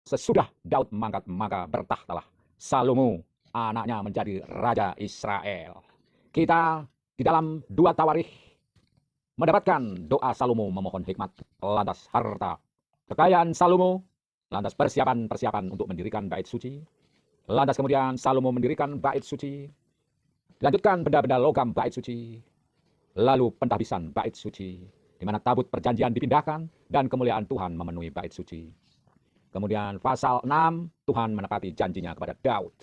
Sesudah Daud mangkat, maka bertahtalah Salomo anaknya menjadi raja Israel. Kita di dalam 2 Tawarikh mendapatkan doa Salomo memohon hikmat, lantas harta, kekayaan Salomo, lantas persiapan-persiapan untuk mendirikan bait suci, lantas kemudian Salomo mendirikan bait suci, dilanjutkan benda-benda logam bait suci, lalu pentahbisan bait suci, di mana tabut perjanjian dipindahkan dan kemuliaan Tuhan memenuhi bait suci. Kemudian pasal 6, Tuhan menepati janjinya kepada Daud.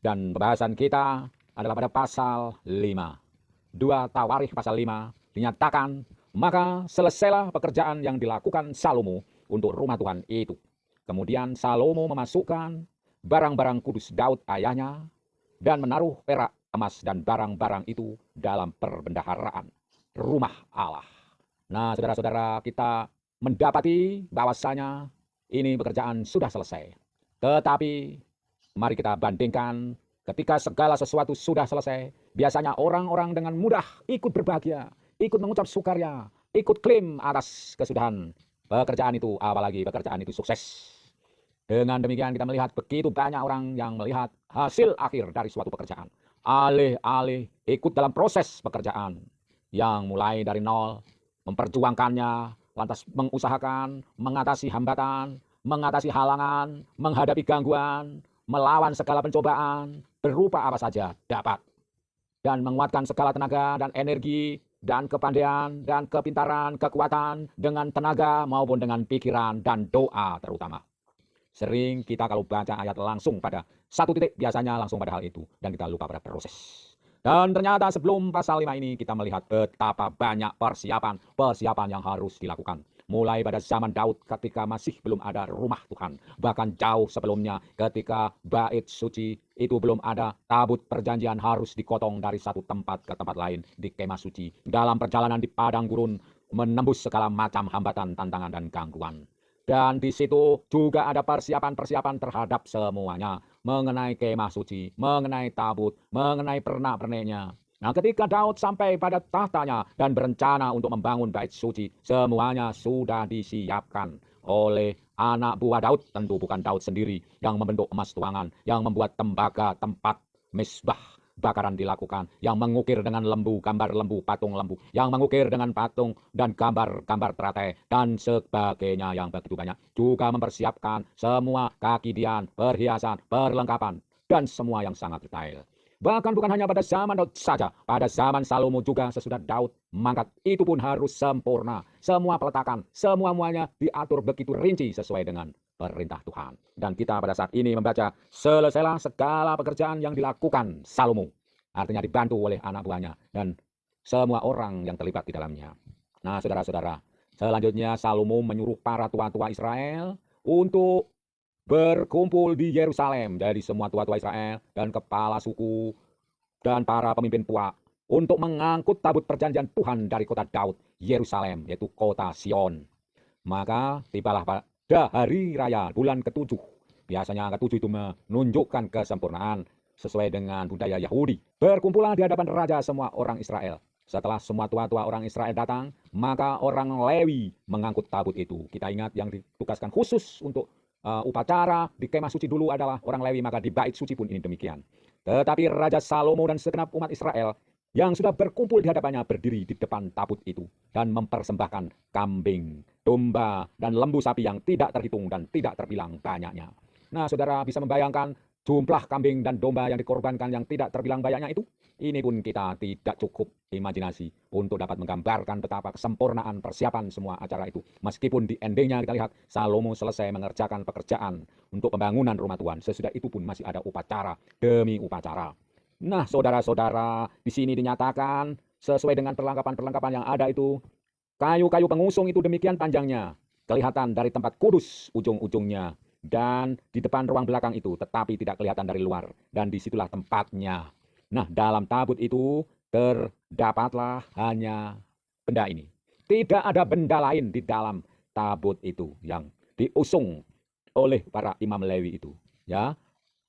Dan pembahasan kita adalah pada pasal 5. 2 Tawarikh pasal 5 dinyatakan, maka selesailah pekerjaan yang dilakukan Salomo untuk rumah Tuhan itu. Kemudian Salomo memasukkan barang-barang kudus Daud ayahnya dan menaruh perak, emas, dan barang-barang itu dalam perbendaharaan rumah Allah. Nah, saudara-saudara, kita mendapati bahwasanya ini pekerjaan sudah selesai. Tetapi mari kita bandingkan ketika segala sesuatu sudah selesai, biasanya orang-orang dengan mudah ikut berbahagia, ikut mengucap sukaria, ikut klaim atas kesudahan pekerjaan itu, apalagi pekerjaan itu sukses. Dengan demikian kita melihat begitu banyak orang yang melihat hasil akhir dari suatu pekerjaan. Alih-alih ikut dalam proses pekerjaan yang mulai dari nol, memperjuangkannya, lantas mengusahakan, mengatasi hambatan, mengatasi halangan, menghadapi gangguan, melawan segala pencobaan, berupa apa saja dapat. Dan menguatkan segala tenaga dan energi, dan kepandaian, dan kepintaran, kekuatan, dengan tenaga maupun dengan pikiran dan doa terutama. Sering kita kalau baca ayat langsung pada satu titik, biasanya langsung pada hal itu. Dan kita lupa pada proses. Dan ternyata sebelum pasal 5 ini kita melihat betapa banyak persiapan yang harus dilakukan. Mulai pada zaman Daud ketika masih belum ada rumah Tuhan. Bahkan jauh sebelumnya ketika bait suci itu belum ada, tabut perjanjian harus dikotong dari satu tempat ke tempat lain di kemah suci. Dalam perjalanan di padang gurun menembus segala macam hambatan, tantangan, dan gangguan. Dan di situ juga ada persiapan-persiapan terhadap semuanya. Mengenai kemah suci, mengenai tabut, mengenai pernak-perniknya. Nah, ketika Daud sampai pada tahtanya dan berencana untuk membangun bait suci, semuanya sudah disiapkan oleh anak buah Daud. Tentu bukan Daud sendiri yang membentuk emas tuangan, yang membuat tembaga, tempat mesbah bakaran dilakukan, yang mengukir dengan lembu, gambar lembu, patung lembu, yang mengukir dengan patung dan gambar-gambar teratai, dan sebagainya yang begitu banyak. Juga mempersiapkan semua kakidian, perhiasan, perlengkapan, dan semua yang sangat detail. Bahkan bukan hanya pada zaman Daud saja, pada zaman Salomo juga sesudah Daud mangkat, itu pun harus sempurna. Semua peletakan, semuanya diatur begitu rinci sesuai dengan perintah Tuhan. Dan kita pada saat ini membaca, selesailah segala pekerjaan yang dilakukan Salomo. Artinya dibantu oleh anak buahnya dan semua orang yang terlibat di dalamnya. Nah, saudara-saudara, selanjutnya Salomo menyuruh para tua-tua Israel untuk berkumpul di Yerusalem dari semua tua-tua Israel dan kepala suku dan para pemimpin puak untuk mengangkut tabut perjanjian Tuhan dari kota Daud, Yerusalem, yaitu kota Sion. Maka tibalah pada hari raya bulan ketujuh. Biasanya ketujuh itu menunjukkan kesempurnaan sesuai dengan budaya Yahudi. Berkumpullah di hadapan raja semua orang Israel. Setelah semua tua-tua orang Israel datang, maka orang Lewi mengangkut tabut itu. Kita ingat yang ditugaskan khusus untuk upacara di kemah suci dulu adalah orang Lewi, maka di bait suci pun ini demikian. Tetapi Raja Salomo dan segenap umat Israel yang sudah berkumpul di hadapannya berdiri di depan tabut itu dan mempersembahkan kambing, domba, dan lembu sapi yang tidak terhitung dan tidak terbilang banyaknya. Nah, saudara bisa membayangkan jumlah kambing dan domba yang dikorbankan yang tidak terbilang banyaknya itu. Ini pun kita tidak cukup imajinasi untuk dapat menggambarkan betapa kesempurnaan persiapan semua acara itu. Meskipun di endingnya kita lihat Salomo selesai mengerjakan pekerjaan untuk pembangunan rumah Tuhan. Sesudah itu pun masih ada upacara demi upacara. Nah, saudara-saudara, di sini dinyatakan sesuai dengan perlengkapan-perlengkapan yang ada itu, kayu-kayu pengusung itu demikian panjangnya, kelihatan dari tempat kudus ujung-ujungnya, dan di depan ruang belakang itu, tetapi tidak kelihatan dari luar. Dan disitulah tempatnya. Nah, dalam tabut itu terdapatlah hanya benda ini. Tidak ada benda lain di dalam tabut itu yang diusung oleh para imam Lewi itu. Ya,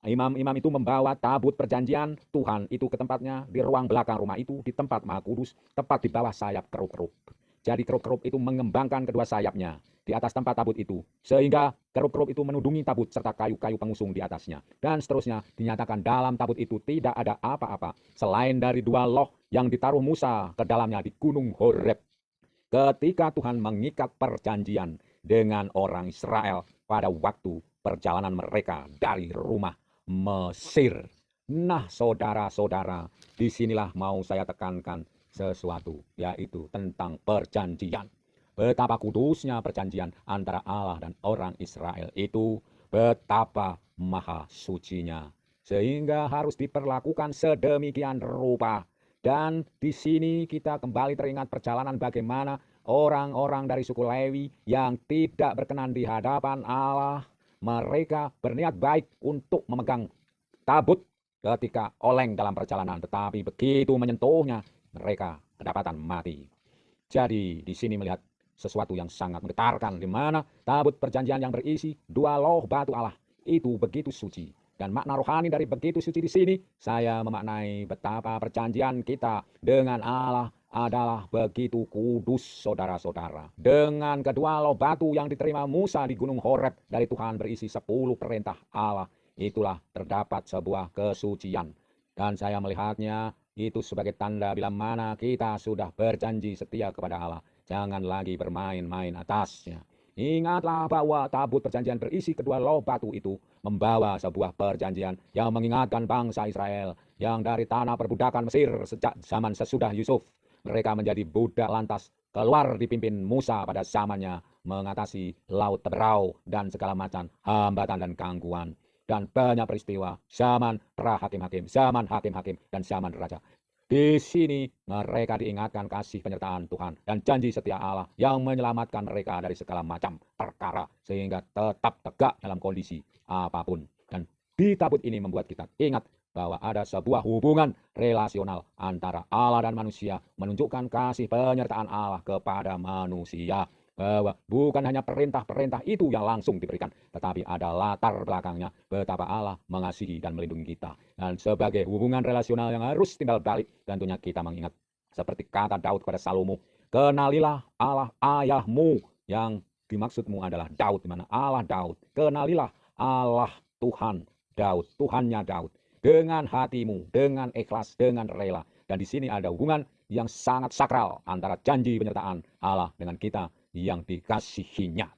imam-imam itu membawa tabut perjanjian Tuhan itu ke tempatnya di ruang belakang rumah itu, di tempat Maha Kudus, tepat di bawah sayap kerub-kerub. Jadi kerub-kerub itu mengembangkan kedua sayapnya. di atas tempat tabut itu, sehingga kerup-kerup itu menudungi tabut serta kayu-kayu pengusung di atasnya. Dan seterusnya dinyatakan dalam tabut itu tidak ada apa-apa selain dari 2 loh yang ditaruh Musa ke dalamnya di Gunung Horeb. Ketika Tuhan mengikat perjanjian dengan orang Israel pada waktu perjalanan mereka dari rumah Mesir. Nah, saudara-saudara, disinilah mau saya tekankan sesuatu, yaitu tentang perjanjian. Betapa kudusnya perjanjian antara Allah dan orang Israel itu, betapa maha sucinya, sehingga harus diperlakukan sedemikian rupa. Dan di sini kita kembali teringat perjalanan bagaimana orang-orang dari suku Lewi yang tidak berkenan di hadapan Allah, mereka berniat baik untuk memegang tabut ketika oleng dalam perjalanan, tetapi begitu menyentuhnya, mereka kedapatan mati. Jadi di sini melihat sesuatu yang sangat menggetarkan, di mana tabut perjanjian yang berisi 2 loh batu Allah itu begitu suci. Dan makna rohani dari begitu suci di sini, saya memaknai betapa perjanjian kita dengan Allah adalah begitu kudus, saudara-saudara. Dengan kedua loh batu yang diterima Musa di Gunung Horeb dari Tuhan berisi 10 perintah Allah, itulah terdapat sebuah kesucian. Dan saya melihatnya itu sebagai tanda bila mana kita sudah berjanji setia kepada Allah. Jangan lagi bermain-main atasnya. Ingatlah bahwa tabut perjanjian berisi kedua loh batu itu membawa sebuah perjanjian yang mengingatkan bangsa Israel yang dari tanah perbudakan Mesir sejak zaman sesudah Yusuf. Mereka menjadi budak lantas keluar dipimpin Musa pada zamannya mengatasi laut Teberau dan segala macam hambatan dan gangguan. Dan banyak peristiwa zaman pra hakim-hakim, zaman hakim-hakim, dan zaman raja. Di sini mereka diingatkan kasih penyertaan Tuhan dan janji setia Allah yang menyelamatkan mereka dari segala macam perkara sehingga tetap tegak dalam kondisi apapun. Dan di tabut ini membuat kita ingat bahwa ada sebuah hubungan relasional antara Allah dan manusia, menunjukkan kasih penyertaan Allah kepada manusia. Bahwa bukan hanya perintah-perintah itu yang langsung diberikan, tetapi ada latar belakangnya betapa Allah mengasihi dan melindungi kita. Dan sebagai hubungan relasional yang harus timbal balik, tentunya kita mengingat seperti kata Daud kepada Salomo, kenalilah Allah ayahmu, yang dimaksudmu adalah Daud, di mana Allah Daud. Kenalilah Allah Tuhan Daud, Tuhannya Daud, dengan hatimu, dengan ikhlas, dengan rela. Dan di sini ada hubungan yang sangat sakral antara janji penyertaan Allah dengan kita yang dikasihinya.